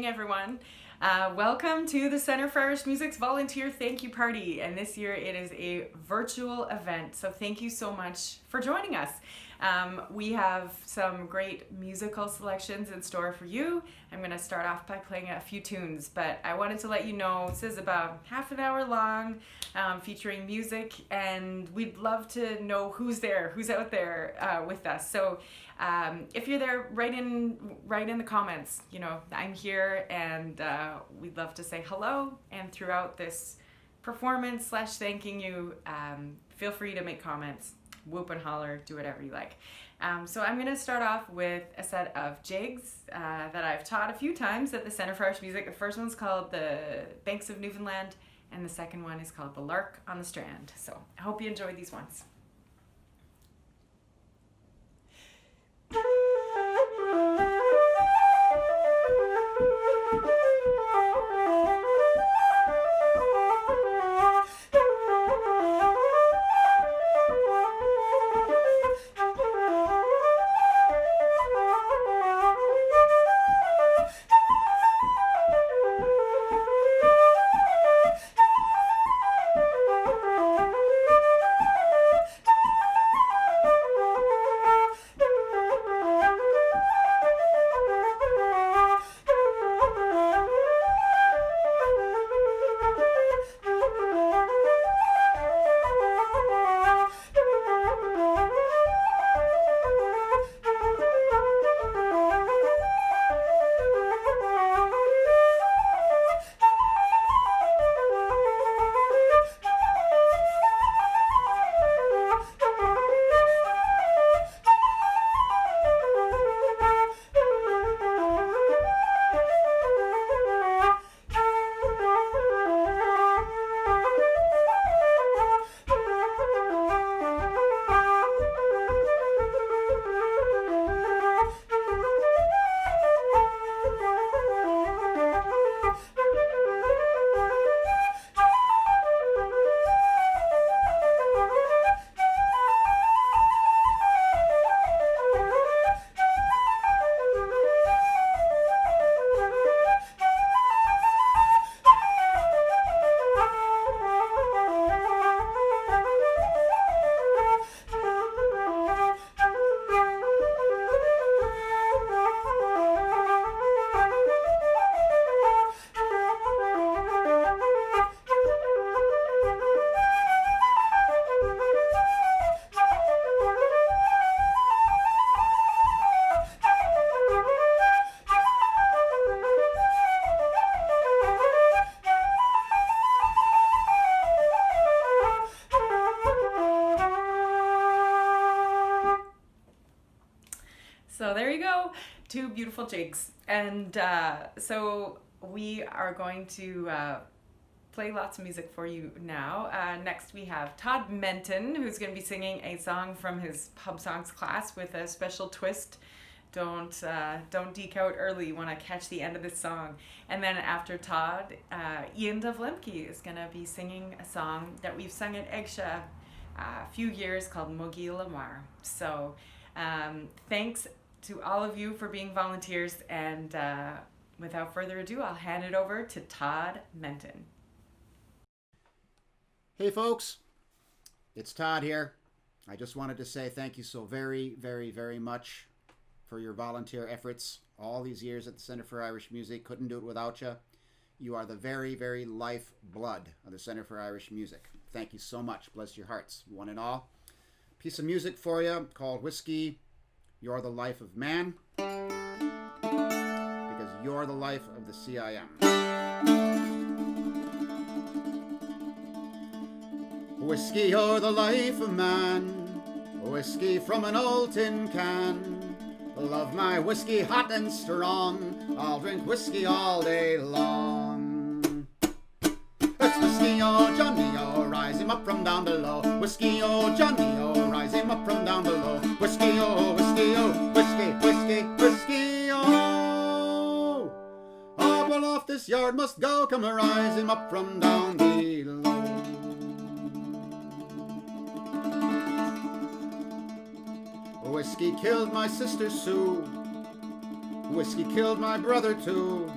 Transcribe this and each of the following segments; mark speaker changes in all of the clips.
Speaker 1: everyone. Welcome to the Center for Irish Music's Volunteer Thank You Party, and this year it is a virtual event, so thank you so much for joining us. We have some great musical selections in store for you. I'm going to start off by playing a few tunes, but I wanted to let you know this is about half an hour long, featuring music, and we'd love to know who's out there with us. So if you're there, write in the comments, I'm here, and we'd love to say hello. And throughout this performance / thanking you, feel free to make comments, whoop and holler, do whatever you like. So I'm going to start off with a set of jigs that I've taught a few times at the Center for Irish Music. The first one's called the Banks of Newfoundland, and the second one is called the Lark on the Strand. So I hope you enjoy these ones. So there you go, two beautiful jigs. And so we are going to play lots of music for you now. Next we have Todd Menton, who's going to be singing a song from his pub songs class with a special twist. Don't deke out early, you want to catch the end of this song. And then after Todd, Ian Dovlemke is going to be singing a song that we've sung at Egsha a few years called Mogi Lamar. So thanks to all of you for being volunteers, and without further ado, I'll hand it over to Todd Menton.
Speaker 2: Hey folks, it's Todd here. I just wanted to say thank you so very, very, very much for your volunteer efforts all these years at the Center for Irish Music. Couldn't do it without you. You are the very, very lifeblood of the Center for Irish Music. Thank you so much. Bless your hearts, one and all. Piece of music for you called Whiskey, You're the Life of Man, because you're the life of the CIM. Whiskey, you're the life of man, whiskey from an old tin can. Love my whiskey hot and strong, I'll drink whiskey all day long. It's whiskey, oh Johnny, oh, rise him up from down below. Whiskey, oh Johnny, oh, rise him up from down below. Whiskey, oh, whiskey, oh, whiskey, whiskey, whiskey, oh. Oh, well, off this yard must go, come rise him up from down below. Whiskey killed my sister Sue, whiskey killed my brother too.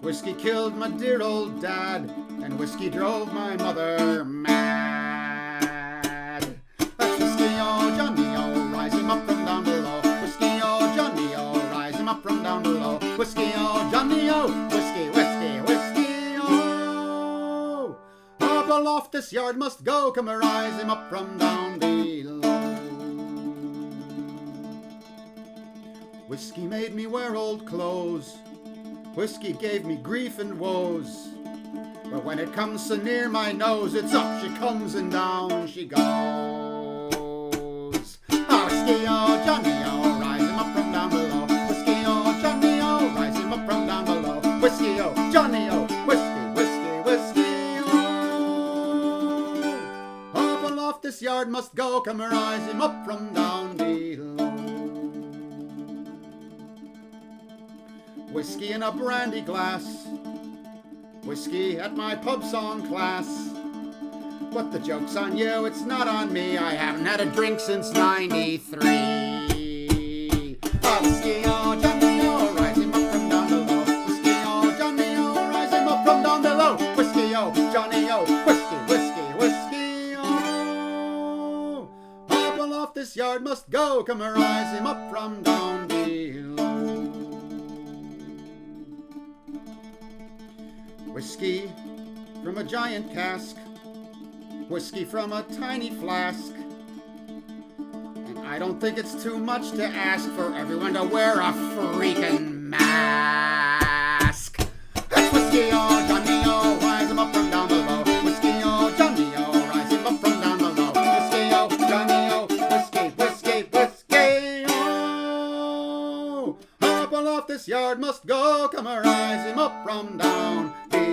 Speaker 2: Whiskey killed my dear old dad, and whiskey drove my mother mad. That's whiskey, oh Johnny, oh, rise him up from down below. Whiskey, oh Johnny, oh, rise him up from down below. Whiskey, oh Johnny, oh, whiskey, whiskey, whiskey, oh. Up aloft this yard must go, come and rise him up from down below. Whiskey made me wear old clothes. Whiskey gave me grief and woes. But when it comes so near my nose, it's up she comes and down she goes. Oh, whiskey, oh, Johnny, oh, rise him up from down below. Whiskey, oh, Johnny, oh, rise him up from down below. Whiskey, oh, Johnny, oh, whiskey, whiskey, whiskey, oh. Up aloft this yard must go, come and rise him up from down below. Whiskey in a brandy glass, whiskey at my pub song class. But the joke's on you, it's not on me, I haven't had a drink since '93. Oh, whiskey, oh, Johnny, oh, rise him up from down below. Whiskey, oh, Johnny, oh, rise him up from down below. Whiskey, oh, Johnny, oh, whiskey, whiskey, whiskey, oh. Up aloft this yard must go, come and rise him up from down below. Whiskey from a giant cask, whiskey from a tiny flask. And I don't think it's too much to ask for everyone to wear a freaking mask. That's whiskey, oh, Johnny, oh, rise him up from down below. Whiskey, oh, Johnny, oh, rise him up from down below. Whiskey, oh, Johnny, oh, whiskey, whiskey, whiskey, oh. Up aloft this yard must go, come and rise him up from down below.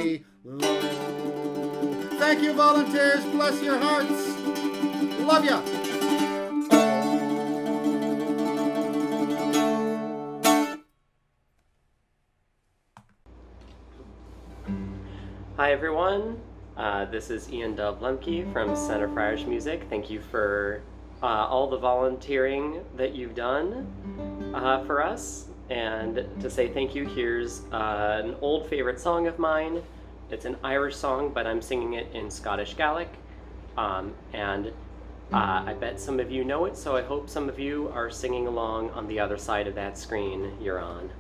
Speaker 2: Thank you, volunteers. Bless your hearts. Love ya.
Speaker 3: Hi, everyone. This is Ian Dove Lemke from Center for Irish Music. Thank you for all the volunteering that you've done for us. And to say thank you, here's an old favorite song of mine. It's an Irish song, but I'm singing it in Scottish Gaelic. And I bet some of you know it, so I hope some of you are singing along on the other side of that screen you're on.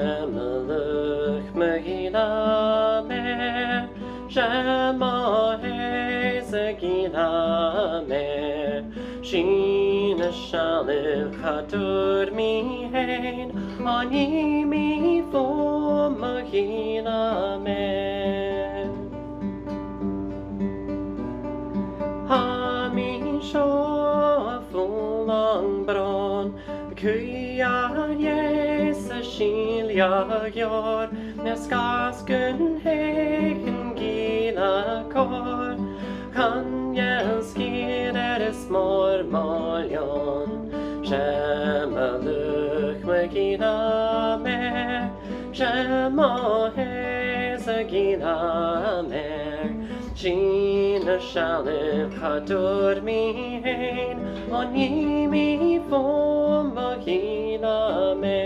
Speaker 3: Shemalach Megina me, Shema Hezegina me, Sheena Shalif Hatur mi hain, Ani mi fo Megina me. Ha mi sho fulang bron, Kuya Jesa Shilia Yor, Neskasken Heken Gila Kor, Kan Jelskir Mor Maljon, Shemaluk Megina me, Shema Hezegina me, Sheena Shalif Hadur mi hain, Ani mi fo Megina me.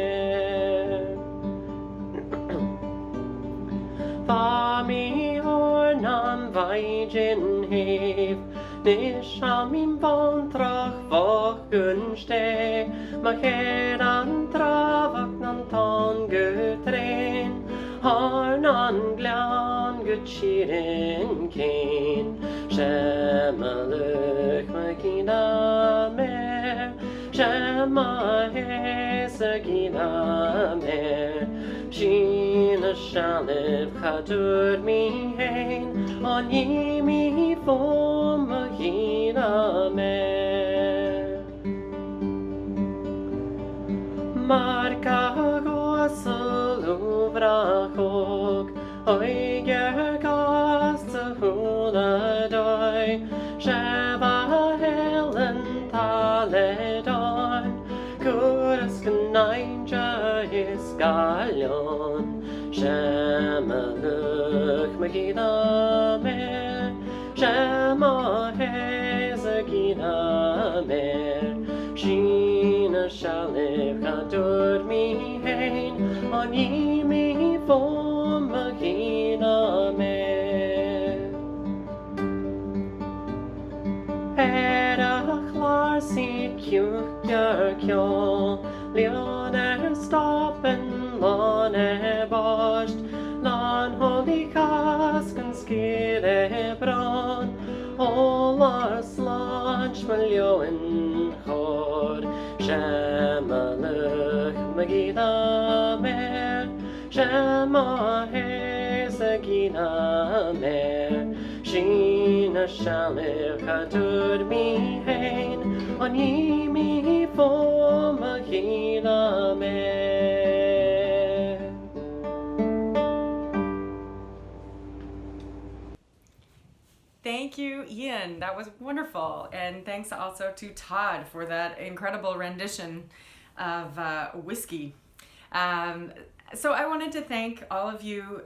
Speaker 3: Fami ornan vaijin hef, Nishamim vantrach vachen ste, Macheran travak nan tan gutrein, Harnan glan gutschiren kein, Shemaluk Megina me, Shema Hezegina me, Sheena Shalif Chadur mi hain, Ani mi fo Megina me. Marka gosel uvrachok, Oige gast hula doi, Sheva helen taledon, Kuras knainja is galion, Shemaluk Megina me, Shema Hezegina me, Sheena Shalif Kadur mi hain on ye me for Magina me. Era klar si kjør kjå, Leoner stoppen lane barst, Lan holy kasken skire bran, Olar slunch miljoen hår, Shemaluk magina mer, Shema hesagina mer, Sheena Shalif Kadur mi hain, on ye me for Magina me.
Speaker 1: Thank you, Ian. That was wonderful. And thanks also to Todd for that incredible rendition of Whiskey. So I wanted to thank all of you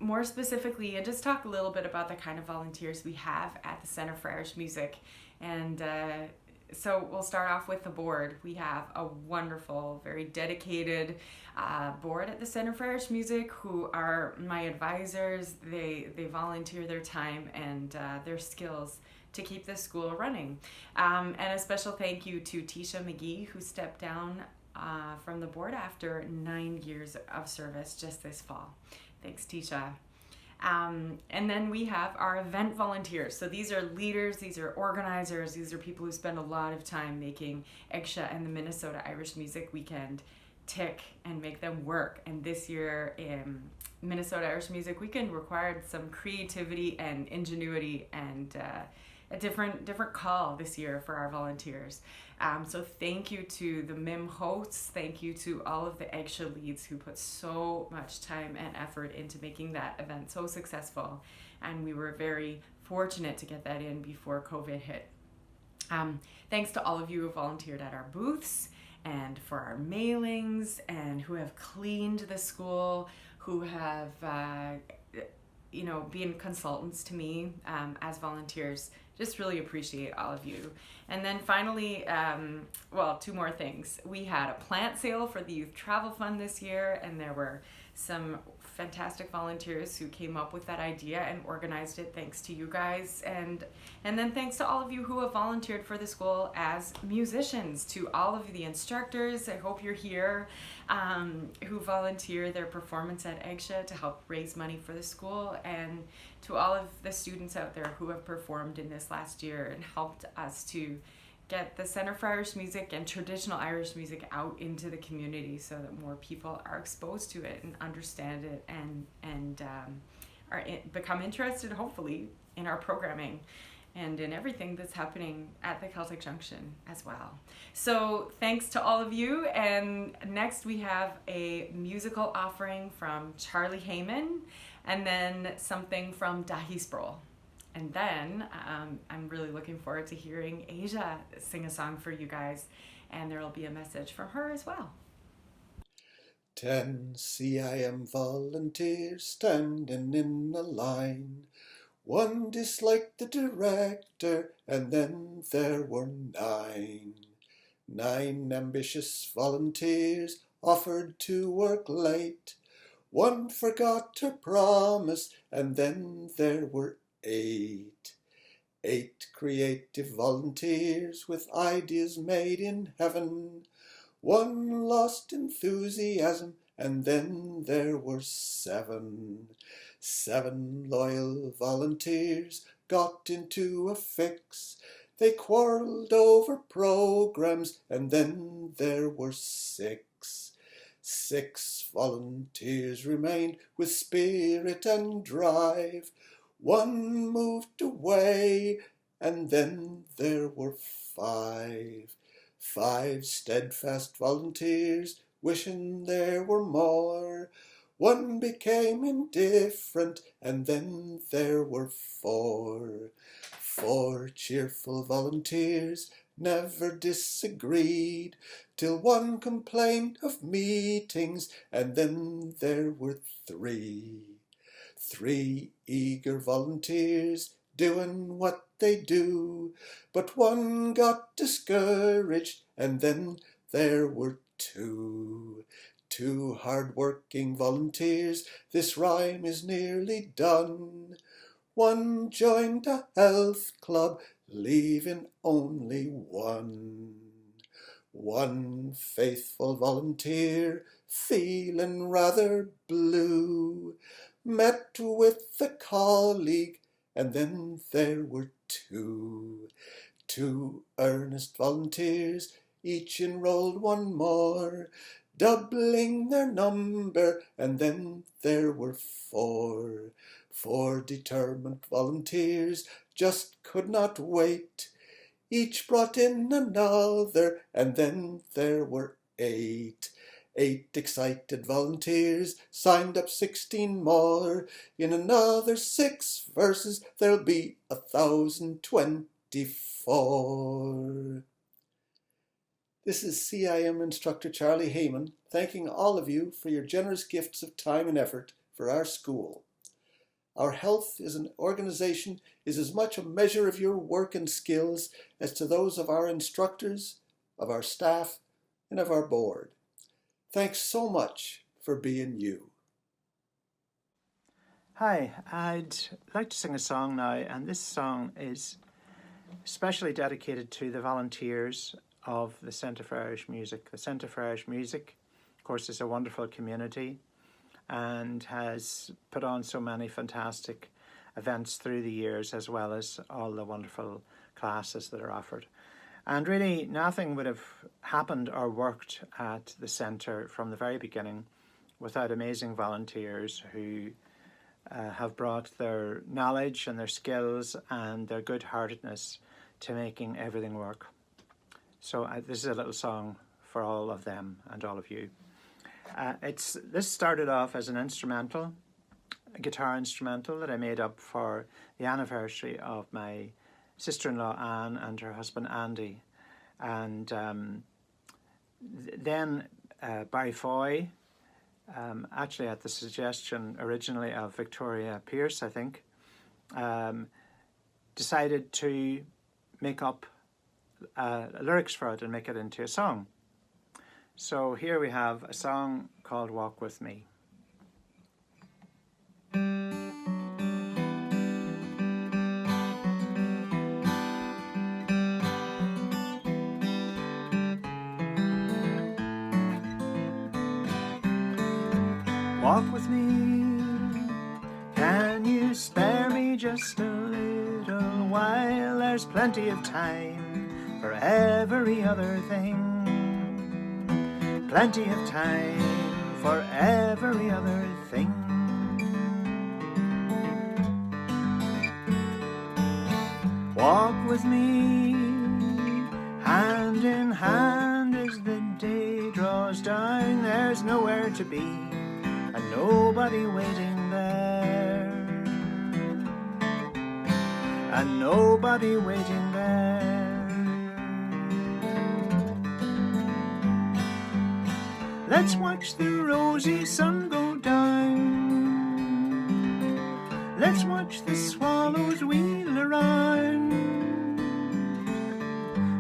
Speaker 1: more specifically and just talk a little bit about the kind of volunteers we have at the Center for Irish Music. And so we'll start off with the board. We have a wonderful, very dedicated board at the Center for Irish Music who are my advisors. They volunteer their time and their skills to keep this school running. And a special thank you to Tisha McGee, who stepped down from the board after 9 years of service just this fall. Thanks, Tisha. And then we have our event volunteers. So these are leaders, these are organizers, these are people who spend a lot of time making EGSHA and the Minnesota Irish Music Weekend tick and make them work. And this year, Minnesota Irish Music Weekend required some creativity and ingenuity and a different call this year for our volunteers. So thank you to the MIM hosts. Thank you to all of the EGSHA leads who put so much time and effort into making that event so successful. And we were very fortunate to get that in before COVID hit. Thanks to all of you who volunteered at our booths and for our mailings and who have cleaned the school, who have been consultants to me as volunteers. Just really appreciate all of you. And then finally, two more things. We had a plant sale for the Youth Travel Fund this year, and there were some fantastic volunteers who came up with that idea and organized it, thanks to you guys. And then thanks to all of you who have volunteered for the school as musicians, to all of the instructors, I hope you're here, who volunteer their performance at EGSHA to help raise money for the school, and to all of the students out there who have performed in this last year and helped us to get the Center for Irish Music and traditional Irish music out into the community so that more people are exposed to it and understand it and become interested, hopefully, in our programming and in everything that's happening at the Celtic Junction as well. So thanks to all of you. And next we have a musical offering from Charlie Heyman and then something from Dahi Sproul. And then I'm really looking forward to hearing Asia sing a song for you guys, and there will be a message from her as well.
Speaker 4: 10 CIM volunteers standing in a line. One disliked the director, and then there were 9. 9 ambitious volunteers offered to work late. One forgot her promise, and then there were 8. 8 creative volunteers with ideas made in heaven. One lost enthusiasm, and then there were 7. 7 loyal volunteers got into a fix. They quarreled over programs, and then there were 6. 6 volunteers remained with spirit and drive. One moved away, and then there were 5. 5 steadfast volunteers wishing there were more. One became indifferent, and then there were 4. 4 cheerful volunteers never disagreed, till one complained of meetings, and then there were 3. 3 eager volunteers doing what they do. But one got discouraged, and then there were two. Two hard-working volunteers, this rhyme is nearly done. One joined a health club, leaving only one. One faithful volunteer, feeling rather blue, met with a colleague, and then there were two. Two earnest volunteers, each enrolled one more, doubling their number, and then there were four. Four determined volunteers just could not wait. Each brought in another, and then there were eight. 8 excited volunteers signed up 16 more. In another 6 verses there'll be 1,024. This is CIM instructor Charlie Heyman thanking all of you for your generous gifts of time and effort for our school. Our health as an organization is as much a measure of your work and skills as to those of our instructors, of our staff, and of our board. Thanks so much for being you.
Speaker 5: Hi, I'd like to sing a song now, and this song is especially dedicated to the volunteers of the Centre for Irish Music. The Centre for Irish Music, of course, is a wonderful community and has put on so many fantastic events through the years, as well as all the wonderful classes that are offered. And really nothing would have happened or worked at the centre from the very beginning without amazing volunteers who have brought their knowledge and their skills and their good-heartedness to making everything work. So this is a little song for all of them and all of you. This started off as an instrumental, a guitar instrumental that I made up for the anniversary of my sister-in-law Anne and her husband Andy. And then Barry Foy, actually at the suggestion originally of Victoria Pierce, I think, decided to make up lyrics for it and make it into a song. So here we have a song called Walk With Me. Walk with me, can you spare me just a little while? There's plenty of time for every other thing. Plenty of time for every other thing. Walk with me, hand in hand as the day draws down. There's nowhere to be and nobody waiting there, and nobody waiting there. Let's watch the rosy sun go down. Let's watch the swallows wheel around.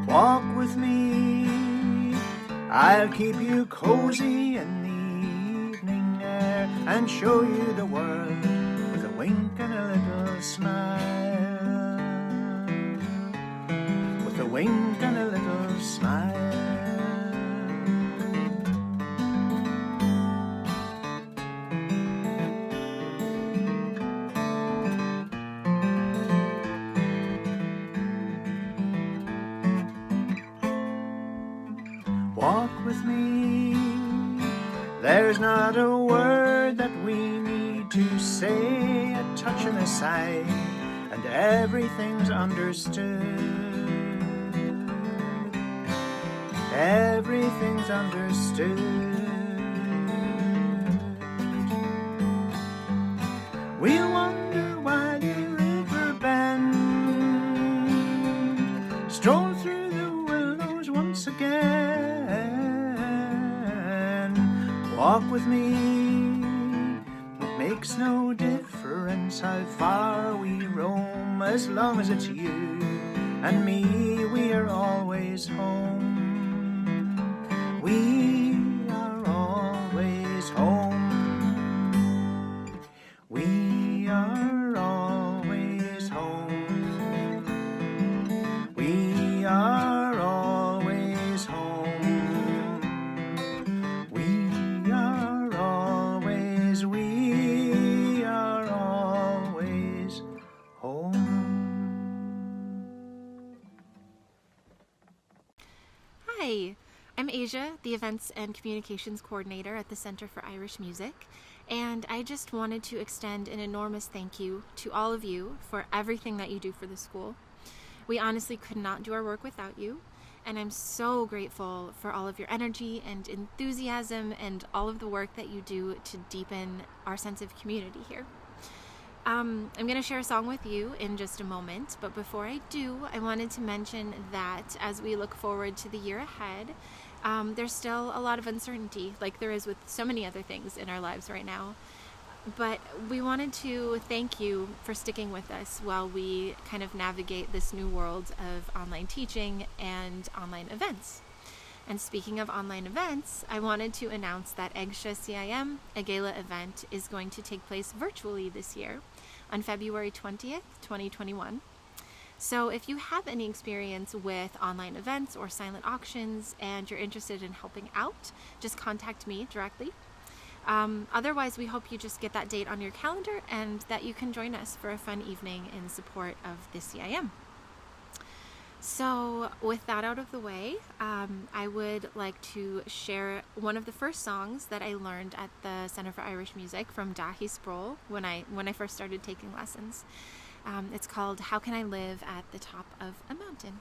Speaker 5: Walk with me, I'll keep you cozy in the evening air and show you the world with a wink and a little smile. With a wink and a little smile. Walk with me, there's not a word that we need to say, a touch and a sigh, and everything's understood. Everything's understood. We'll wander while the river bend, stroll through the willows once again. Walk with me, it makes no difference difference how far we roam, as long as it's you and me, we are always home. We are always home. We are always home. We are always home. We are always home.
Speaker 6: Hi, I'm Asia, the Events and Communications Coordinator at the Center for Irish Music, and I just wanted to extend an enormous thank you to all of you for everything that you do for the school. We honestly could not do our work without you, and I'm so grateful for all of your energy and enthusiasm and all of the work that you do to deepen our sense of community here. I'm going to share a song with you in just a moment, but before I do, I wanted to mention that as we look forward to the year ahead, there's still a lot of uncertainty, like there is with so many other things in our lives right now. But we wanted to thank you for sticking with us while we kind of navigate this new world of online teaching and online events. And speaking of online events, I wanted to announce that EGSHA CIM, a gala event, is going to take place virtually this year on February 20th, 2021. So if you have any experience with online events or silent auctions and you're interested in helping out, just contact me directly. Otherwise, we hope you just get that date on your calendar and that you can join us for a fun evening in support of the CIM. So with that out of the way, I would like to share one of the first songs that I learned at the Center for Irish Music from Dahi Sproul when I first started taking lessons. It's called How Can I Live at the Top of a Mountain?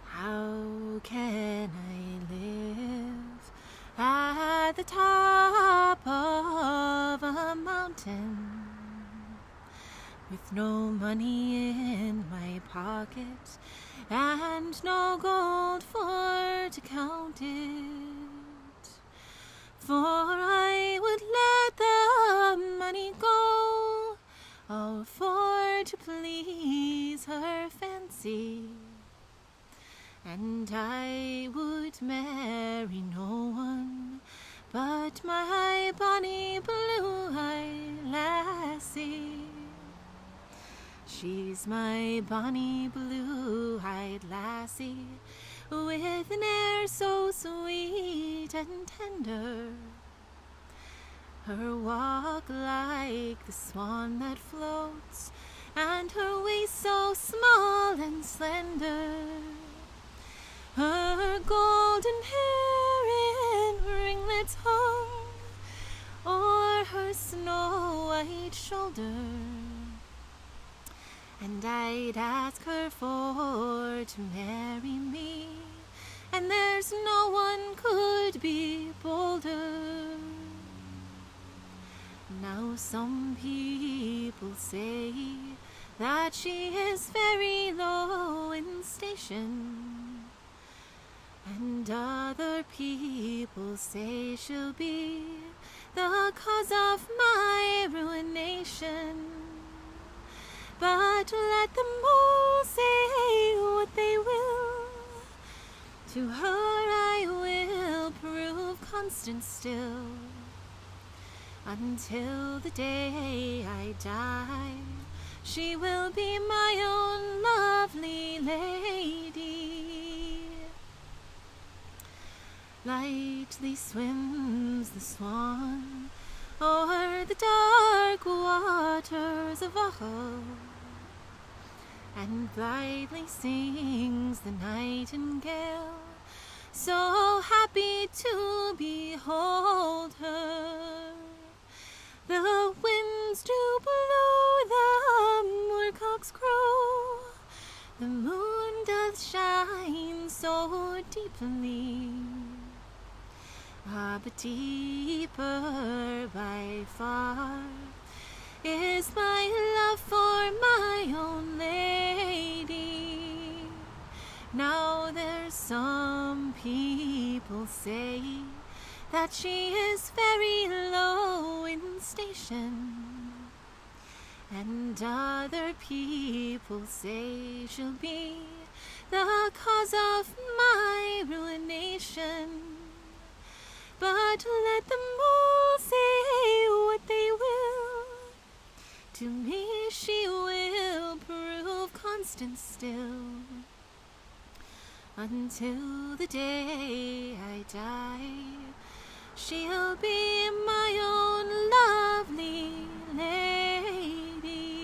Speaker 6: How can I live at the top of a mountain with no money in my pocket and no gold for to count it? For I would let the money go, all for to please her fancy. And I would marry no one but my bonny blue-eyed lassie. She's my bonny blue-eyed lassie, with an air so sweet and tender. Her walk like the swan that floats, and her waist so small and slender. Her golden hair in ringlets hung o'er her snow-white shoulder. And I'd ask her for to marry me, and there's no one could be bolder. Now some people say that she is very low in station, and other people say she'll be the cause of my ruination. But let them all say what they will, to her I will prove constant still, until the day I die. She will be my own lovely lady. Lightly swims the swan o'er the dark waters of Achill, and blithely sings the nightingale, so happy to behold her. The winds do blow, the moorcocks crow, the moon doth shine so deeply. Ah, but deeper by far is my love for my own lady. Now there's some people say that she is very low in station, and other people say she'll be the cause of my ruination. But let them all say what they will, to me she will prove constant still, until the day I die. She'll be my own lovely lady.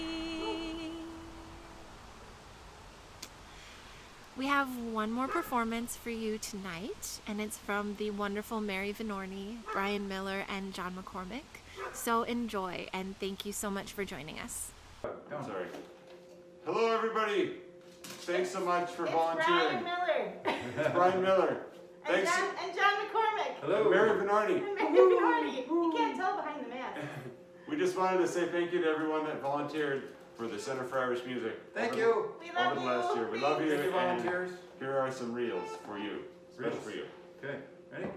Speaker 6: We have one more performance for you tonight, and it's from the wonderful Mary Vinorni, Brian Miller, and John McCormick. So enjoy, and thank you so much for joining us.
Speaker 7: I'm sorry. Hello, everybody. Thanks so much for volunteering.
Speaker 8: Brian Miller.
Speaker 7: It's Brian Miller.
Speaker 8: And
Speaker 7: Thanks.
Speaker 8: John McCormick.
Speaker 7: Hello. Mary Vinorni.
Speaker 8: And Mary Vinorni. You can't tell behind the mask.
Speaker 7: We just wanted to say thank you to everyone that volunteered for the Center for Irish Music.
Speaker 2: Thank you.
Speaker 8: We love
Speaker 7: Over the
Speaker 8: you.
Speaker 7: last year. We love you.
Speaker 2: Thank you,
Speaker 7: and
Speaker 2: volunteers.
Speaker 7: here are some reels for you. Special for you.
Speaker 2: Okay, ready?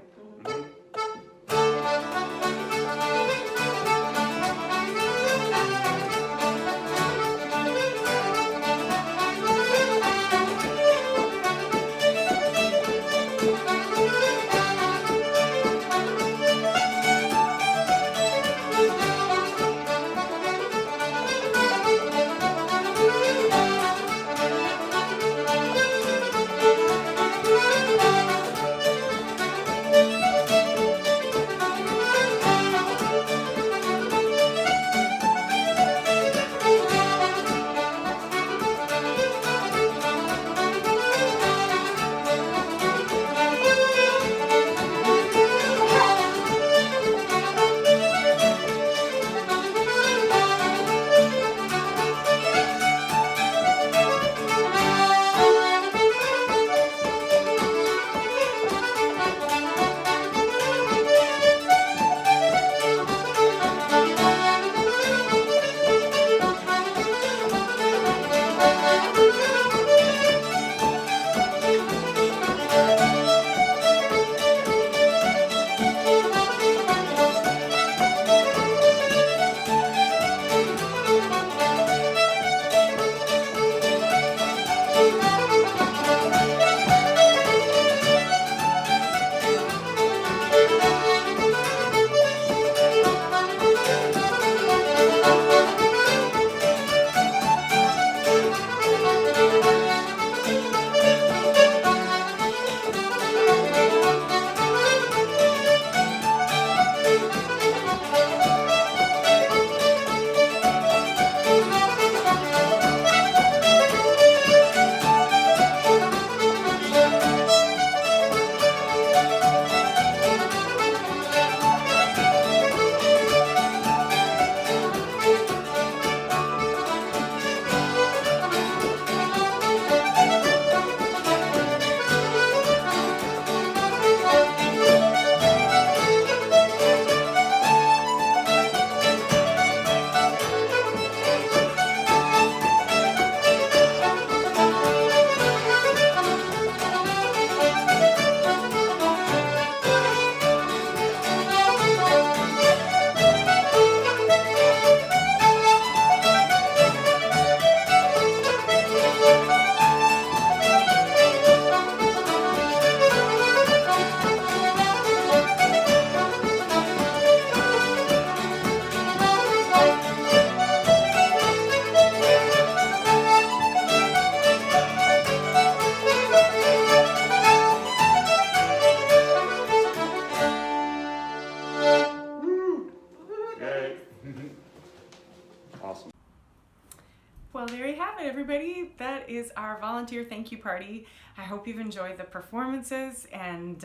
Speaker 1: Well, there you have it, everybody. That is our volunteer thank you party. I hope you've enjoyed the performances and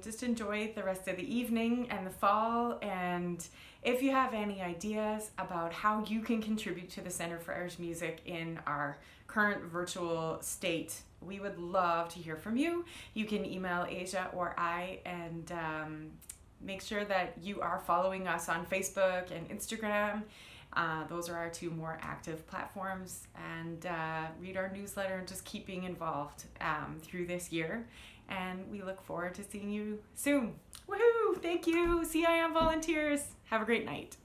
Speaker 1: just enjoy the rest of the evening and the fall. And if you have any ideas about how you can contribute to the Center for Irish Music in our current virtual state, we would love to hear from you. You can email Asia or I, and make sure that you are following us on Facebook and Instagram. Those are our two more active platforms, and read our newsletter and just keep being involved through this year. and we look forward to seeing you soon. Woohoo! Thank you, CIM volunteers. Have a great night.